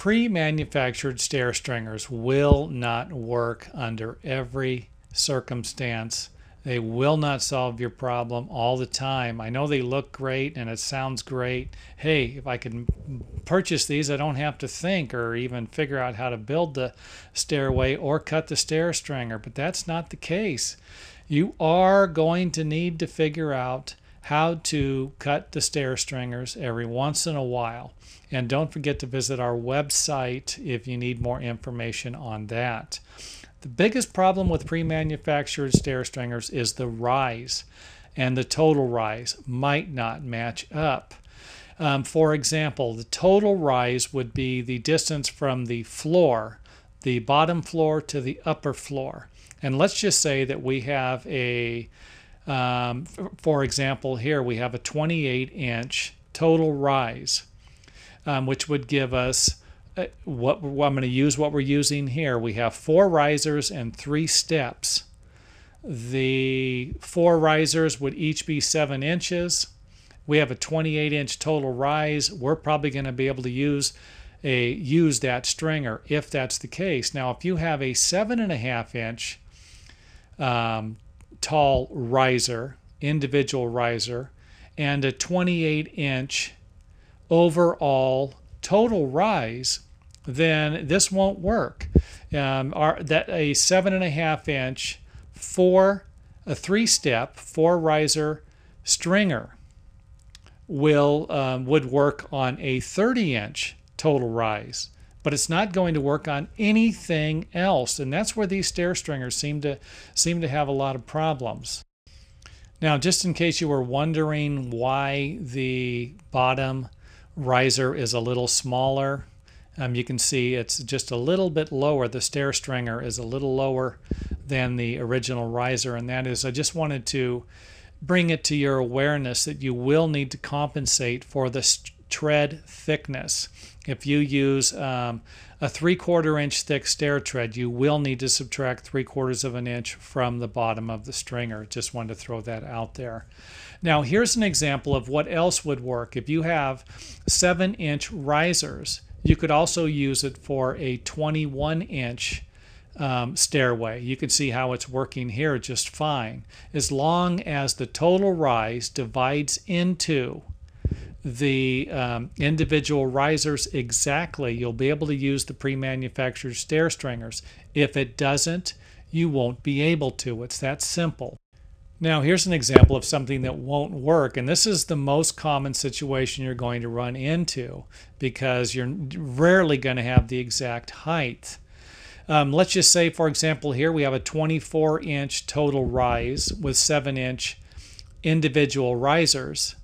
Pre-manufactured stair stringers will not work under every circumstance. They will not solve your problem all the time. I know they look great and it sounds great. Hey, if I can purchase these, I don't have to think or even figure out how to build the stairway or cut the stair stringer, but that's not the case. You are going to need to figure out how to cut the stair stringers every once in a while. And don't forget to visit our website if you need more information on that. The biggest problem with pre-manufactured stair stringers is the rise, and the total rise might not match up. For example, the total rise would be the distance from the floor, the bottom floor to the upper floor. And let's just say that we have a, for example, here we have a 28-inch total rise, which would give us what I'm going to use what we're using here. We have 4 risers and 3 steps. The 4 risers would each be 7 inches. We have a 28-inch total rise. We're probably going to be able to use that stringer if that's the case. Now, if you have a 7.5-inch tall riser, individual riser, and a 28-inch overall total rise, then this won't work. That a 7.5-inch a 3-step 4 riser stringer would work on a 30-inch total rise, but it's not going to work on anything else, and that's where these stair stringers seem to have a lot of problems. Now, just in case you were wondering why the bottom riser is a little smaller, you can see it's just a little bit lower. The stair stringer is a little lower than the original riser, and that is, I just wanted to bring it to your awareness that you will need to compensate for the tread thickness. If you use a 3/4 inch thick stair tread, you will need to subtract 3/4 of an inch from the bottom of the stringer. Just wanted to throw that out there. Now, here's an example of what else would work. If you have 7-inch risers, you could also use it for a 21-inch stairway. You can see how it's working here just fine. As long as the total rise divides into the individual risers exactly, you'll be able to use the pre-manufactured stair stringers. If it doesn't, you won't be able to. It's that simple. Now, here's an example of something that won't work, and this is the most common situation you're going to run into because you're rarely going to have the exact height. Let's just say, for example, here we have a 24-inch total rise with 7-inch individual risers.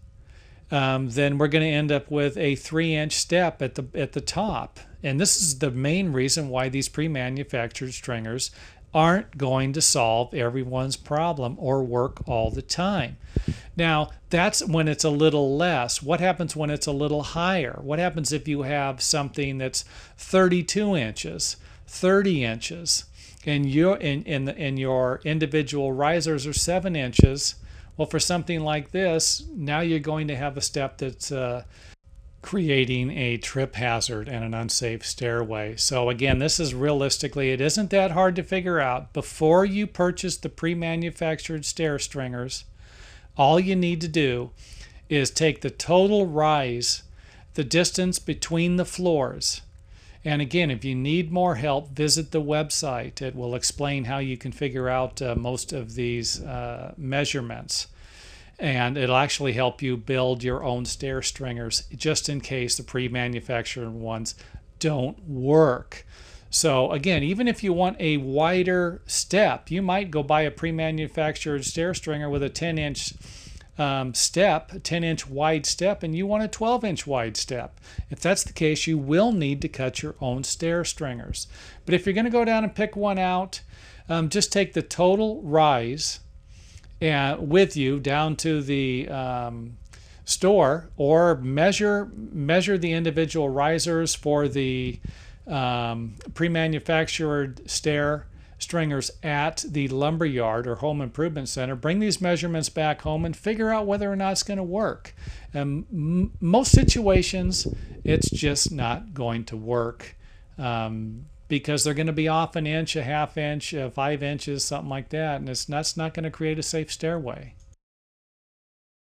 Then we're going to end up with a 3-inch step at the top. And this is the main reason why these pre-manufactured stringers aren't going to solve everyone's problem or work all the time. Now, that's when it's a little less. What happens when it's a little higher? What happens if you have something that's 32 inches, 30 inches, and your individual risers are 7 inches? Well, for something like this, now you're going to have a step that's creating a trip hazard and an unsafe stairway. So again, this is realistically, it isn't that hard to figure out. Before you purchase the pre-manufactured stair stringers, all you need to do is take the total rise, the distance between the floors. And again, if you need more help, visit the website. It will explain how you can figure out most of these measurements. And it'll actually help you build your own stair stringers just in case the pre-manufactured ones don't work. So again, even if you want a wider step, you might go buy a pre-manufactured stair stringer with a 10-inch step, a 10-inch wide step, and you want a 12-inch wide step. If that's the case, you will need to cut your own stair stringers. But if you're going to go down and pick one out, just take the total rise with you down to the store, or measure the individual risers for the pre-manufactured stair stringers at the lumber yard or home improvement center, bring these measurements back home, and figure out whether or not it's going to work. And most situations, it's just not going to work because they're going to be off an inch, a half inch, 5 inches, something like that, and that's not going to create a safe stairway.